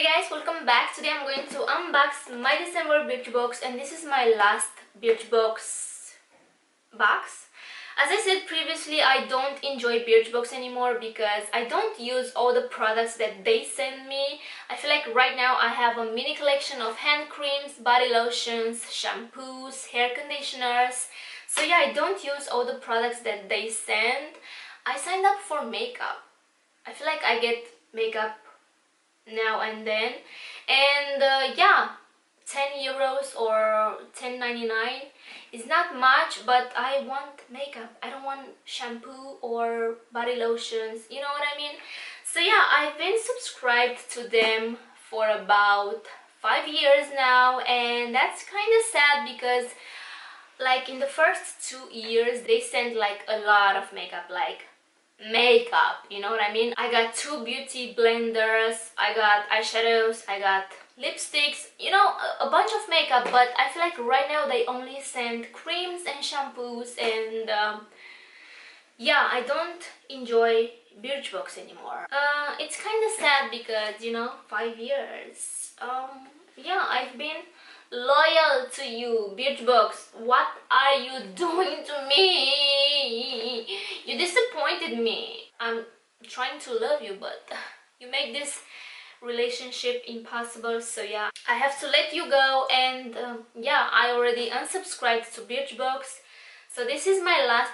Guys, welcome back. Today I'm going to unbox my December Birchbox, and this is my last Birchbox box. As I said previously, I don't enjoy Birchbox anymore because I don't use all the products that they send me. I feel like right now I have a mini collection of hand creams, body lotions, shampoos, hair conditioners. So yeah, I don't use all the products that they send. I signed up for makeup. I feel like I get makeup now and then, and yeah, 10 euros or 10.99 is not much, but I want makeup. I don't want shampoo or body lotions, you know what I mean? So yeah, I've been subscribed to them for about 5 years now, and that's kind of sad because like in the first 2 years they sent like a lot of makeup, you know what I mean? I got 2 beauty blenders, I got eyeshadows, I got lipsticks, you know, a bunch of makeup, but I feel like right now they only send creams and shampoos, and yeah, I don't enjoy Birchbox anymore. It's kind of sad because, you know, 5 years. Yeah, I've been loyal to you, Birchbox. What are you doing to me? You disappointed me. I'm trying to love you, but you make this relationship impossible. So yeah, I have to let you go, and yeah, I already unsubscribed to Birchbox. So this is my last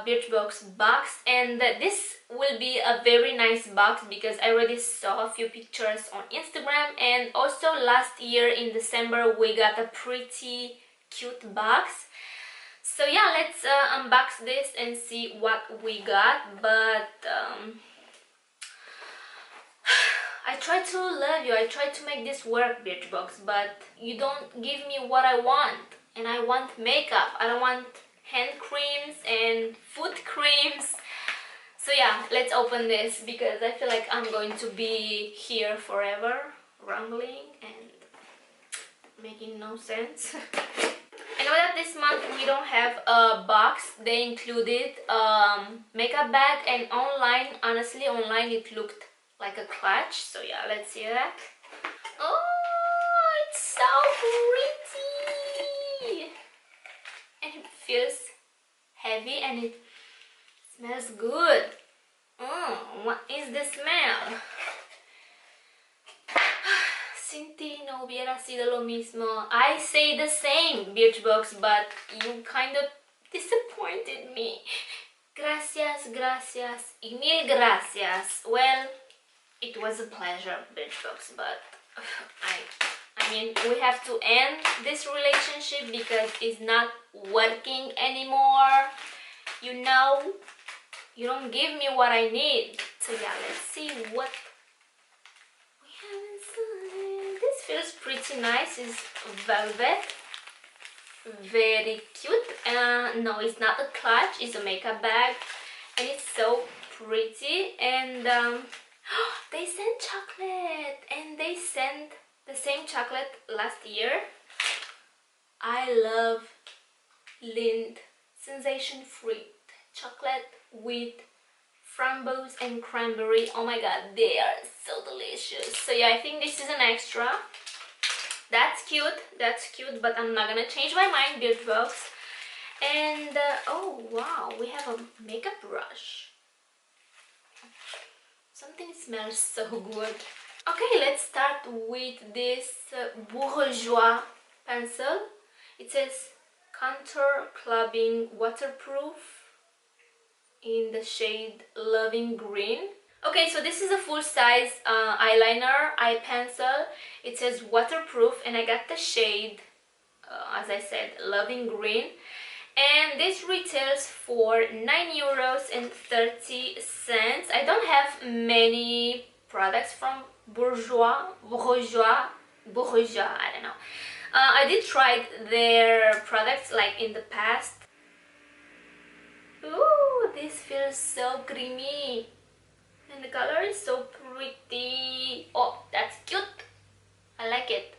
Birchbox box, and this will be a very nice box because I already saw a few pictures on Instagram, and also last year in December we got a pretty cute box. So yeah, let's unbox this and see what we got. But I try to love you, I try to make this work, Birchbox, but you don't give me what I want, and I want makeup. I don't want hand creams and foot creams. So yeah, let's open this because I feel like I'm going to be here forever rambling and making no sense. I know that this month we don't have a box. They included makeup bag, and online, honestly, online it looked like a clutch. So yeah, let's see that. Oh, it's so pretty, and it feels heavy and it smells good. What is the smell? Sin ti no hubiera sido lo mismo. I say the same, Birchbox, but you kind of disappointed me. Gracias, gracias, y mil gracias. Well, it was a pleasure, Birchbox, but I mean, we have to end this relationship because it's not working anymore. You know, you don't give me what I need. So yeah, let's see what we have inside. This feels pretty nice. It's velvet, very cute. No, it's not a clutch, it's a makeup bag, and it's so pretty. And they sent chocolate, and they sent the same chocolate last year. I love Lindt Sensation Fruit chocolate with framboise and cranberry. Oh my god, they are so delicious. So yeah, I think this is an extra. That's cute, but I'm not gonna change my mind, Birchbox. And oh wow, we have a makeup brush. Something smells so good. Okay, let's start with this Bourjois pencil. It says Contour Clubbing Waterproof in the shade Loving Green. Okay, so this is a full-size eyeliner, eye pencil. It says waterproof, and I got the shade, as I said, Loving Green. And this retails for 9 euros and 30 cents. I don't have many products from Bourjois, I don't know. I did try their products like in the past. Ooh, this feels so creamy, and the color is so pretty. Oh, that's cute. I like it.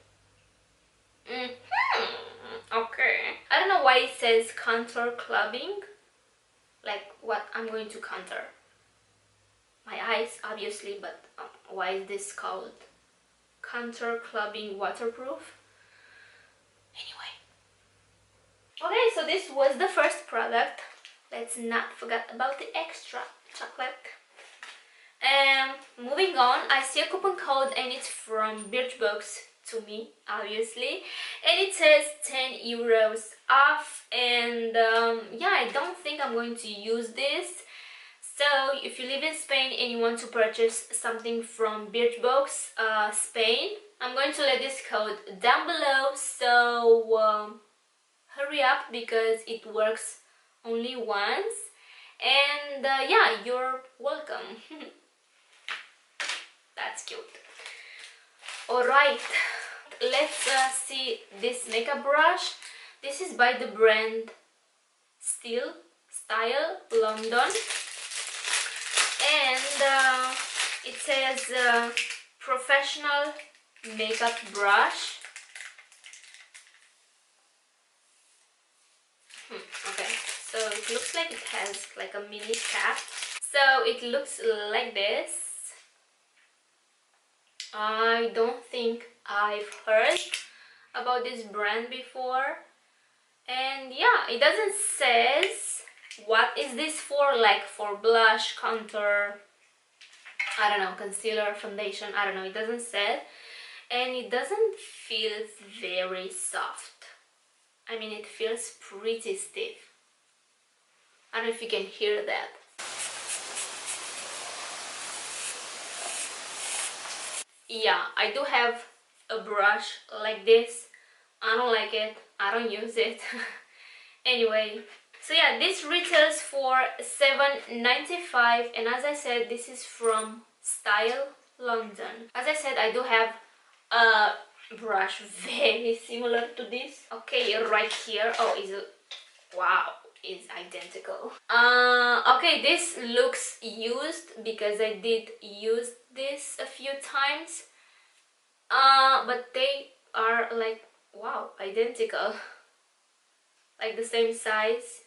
Okay. I don't know why it says contour clubbing. Like what I'm going to contour. My eyes, obviously, but why is this called Contour Clubbing Waterproof. Anyway. Okay, so this was the first product. Let's not forget about the extra chocolate. And moving on, I see a coupon code and it's from Birchbox to me, obviously. And it says 10 euros off. And yeah, I don't think I'm going to use this. So if you live in Spain and you want to purchase something from Birchbox Spain, I'm going to let this code down below, so hurry up because it works only once. And yeah, you're welcome. That's cute. Alright, let's see this makeup brush. This is by the brand STYLondon. And it says Professional makeup brush. Okay, so it looks like it has like a mini cap. So it looks like this. I don't think I've heard about this brand before. And yeah, it doesn't says what is this for, like for blush, contour, I don't know, concealer, foundation, I don't know, it doesn't say. And it doesn't feel very soft. I mean, it feels pretty stiff. I don't know if you can hear that. Yeah, I do have a brush like this. I don't like it, I don't use it. Anyway, so yeah, this retails for $7.95, and as I said, this is from STYLondon. As I said, I do have a brush very similar to this. Okay, right here. Oh, wow, it's identical. Okay, this looks used because I did use this a few times. But they are like, wow, identical. Like the same size.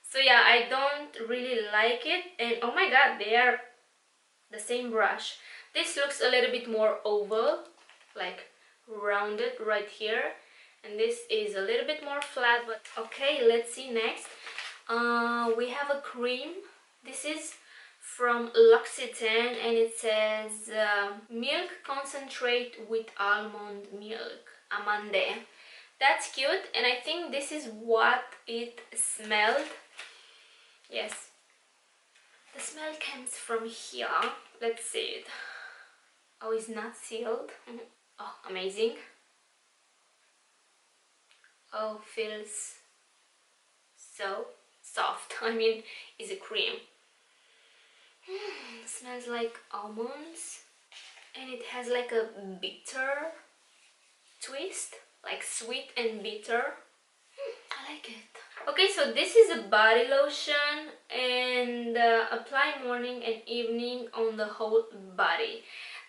So yeah, I don't really like it. And oh my god, they are the same brush. This looks a little bit more oval, like rounded right here, and this is a little bit more flat. But okay, let's see next. We have a cream. This is from L'Occitane, and it says milk concentrate with almond milk, amande. That's cute, and I think this is what it smelled. Yes, the smell comes from here. Let's see it. Oh, it's not sealed. Oh, amazing. Oh, feels so soft. I mean, it's a cream. Smells like almonds, and it has like a bitter twist, like sweet and bitter. I like it. Okay, so this is a body lotion, and apply morning and evening on the whole body.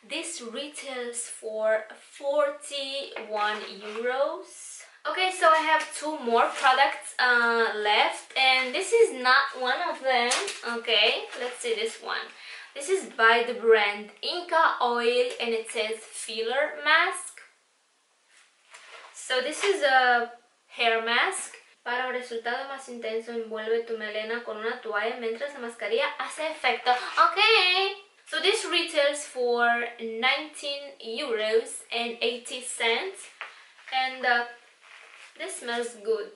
This retails for 41 euros. Okay, so I have two more products left, and this is not one of them. Okay, let's see this one. This is by the brand Inca oil, and it says filler mask. So this is a hair mask. Para un resultado más intenso, envuelve tu melena con una toalla mientras la mascarilla hace efecto. Okay. So this retails for 19 euros and 80 cents. And this smells good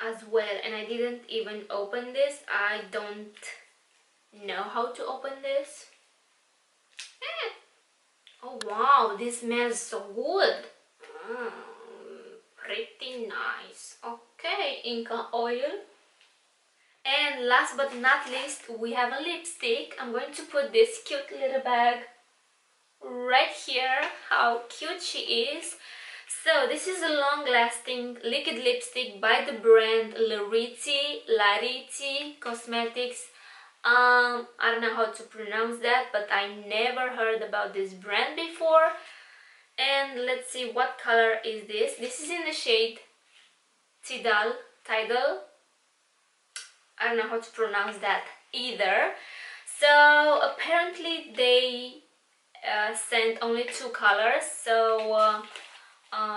as well. And I didn't even open this. I don't know how to open this. Oh wow, this smells so good. Pretty nice. Okay, Inca oil. And last but not least, we have a lipstick. I'm going to put this cute little bag right here. How cute she is. So this is a long-lasting liquid lipstick by the brand Laritzy Cosmetics. I don't know how to pronounce that, but I never heard about this brand before. And let's see, what color is this? This is in the shade Tidal. I don't know how to pronounce that either. So apparently they sent only two colors. So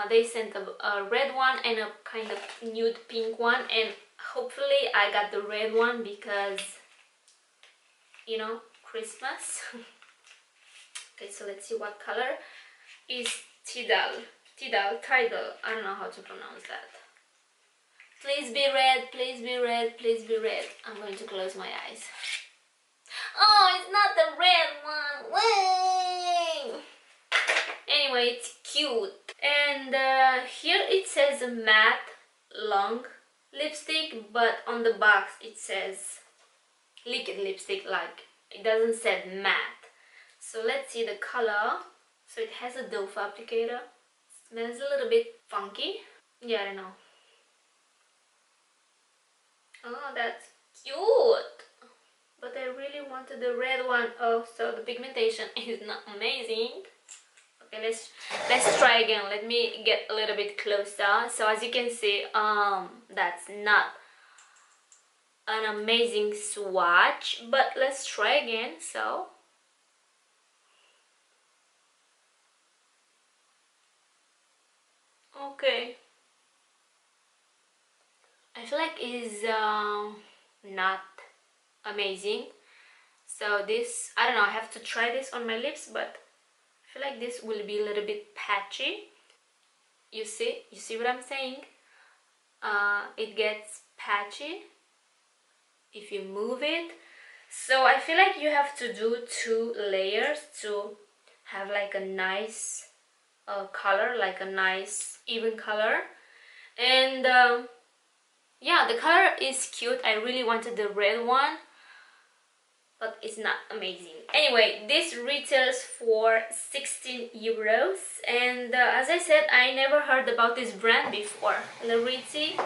they sent a red one and a kind of nude pink one, and hopefully I got the red one because, you know, Christmas. Okay, so let's see what color is Tidal. Tidal, I don't know how to pronounce that. Please be red, please be red, please be red. I'm going to close my eyes. Oh, it's not the red one. Wait. Anyway, it's cute. And here it says matte long lipstick, but on the box it says liquid lipstick, like it doesn't say matte. So let's see the color. So it has a doe applicator. Smells a little bit funky. Yeah, I don't know. Oh, that's cute. But I really wanted the red one. Oh, so the pigmentation is not amazing. Okay, let's try again. Let me get a little bit closer. So as you can see, that's not an amazing swatch, but let's try again. So okay, I feel like it's not amazing. So this, I don't know, I have to try this on my lips, but I feel like this will be a little bit patchy. You see what I'm saying? It gets patchy if you move it. So I feel like you have to do 2 layers to have like a nice color, like a nice even color. And yeah, the color is cute. I really wanted the red one, but it's not amazing. Anyway, this retails for 16 euros, and as I said, I never heard about this brand before. Laritzy.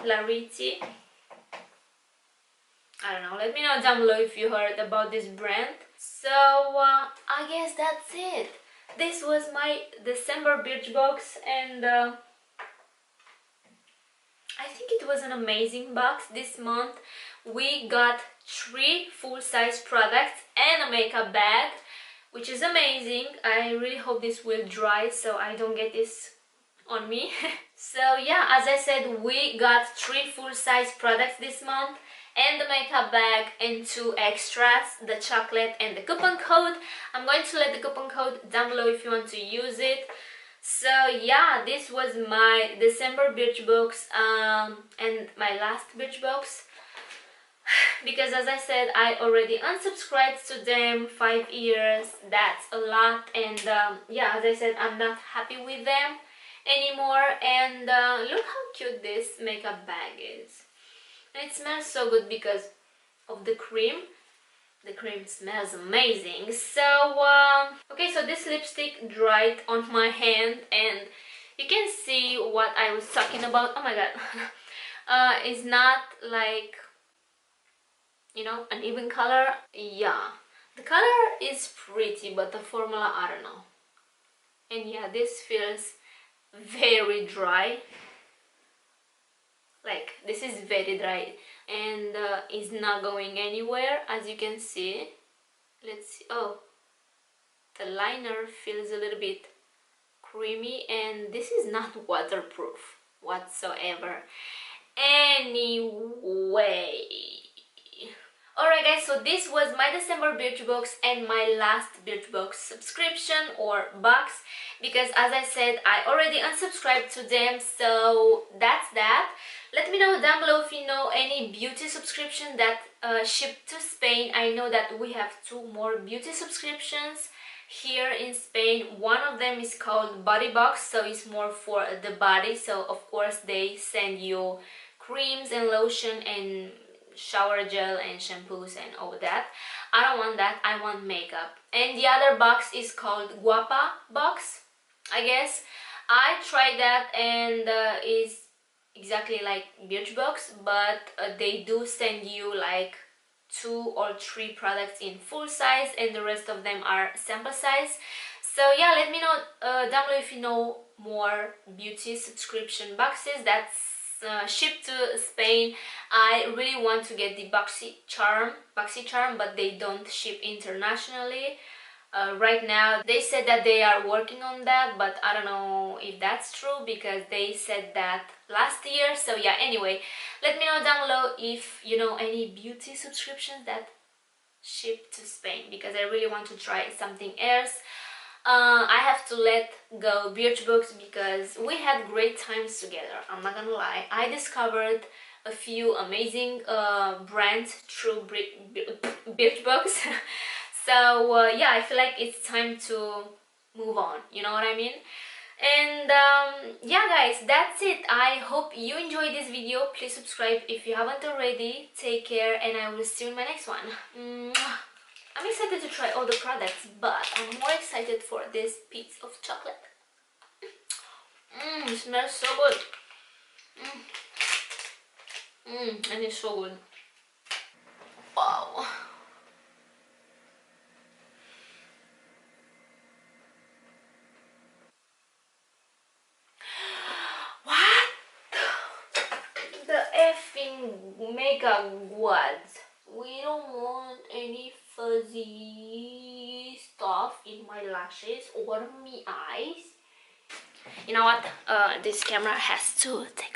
I don't know, let me know down below if you heard about this brand. So I guess that's it. This was my December Birchbox, and I think it was an amazing box this month. We got 3 full-size products and a makeup bag, which is amazing. I really hope this will dry so I don't get this on me. So yeah, as I said, we got 3 full-size products this month and the makeup bag and 2 extras, the chocolate and the coupon code. I'm going to let the coupon code down below if you want to use it. So yeah, this was my December Birchbox and my last Birchbox, because as I said, I already unsubscribed to them 5 years. That's a lot, and yeah, as I said, I'm not happy with them anymore. And look how cute this makeup bag is, and it smells so good because of the cream. The cream smells amazing. So okay, so this lipstick dried on my hand, and you can see what I was talking about. Oh my god. It's not like, you know, an even color. Yeah, the color is pretty, but the formula, I don't know. And yeah, this feels very dry. Like, this is very dry and is not going anywhere, as you can see. Let's see. Oh, the liner feels a little bit creamy, and this is not waterproof whatsoever. Anyway, alright guys, so this was my December Birchbox and my last Birchbox subscription or box, because as I said, I already unsubscribed to them. So that's that. Let me know down below if you know any beauty subscription that ship to Spain. I know that we have 2 more beauty subscriptions here in Spain. One of them is called Bodybox, so it's more for the body. So of course they send you creams and lotion and shower gel and shampoos and all that. I don't want that, I want makeup. And the other box is called Guapa Box, I guess. I tried that, and is exactly like Birchbox, but they do send you like 2 or 3 products in full size, and the rest of them are sample size. So yeah, let me know down below if you know more beauty subscription boxes that's shipped to Spain. I really want to get the BoxyCharm, but they don't ship internationally. right now. They said that they are working on that, but I don't know if that's true because they said that last year. So yeah, anyway, let me know down below if you know any beauty subscriptions that ship to Spain, because I really want to try something else. I have to let go Birchbox because we had great times together. I'm not gonna lie. I discovered a few amazing brands through Birchbox. So yeah, I feel like it's time to move on, you know what I mean? And yeah guys, that's it. I hope you enjoyed this video. Please subscribe if you haven't already. Take care, and I will see you in my next one. Mwah. I'm excited to try all the products, but I'm more excited for this piece of chocolate. It smells so good. And it's so good. Wow. What the effing mega guads? We don't want any fuzzy stuff in my lashes or my eyes. You know what? This camera has to take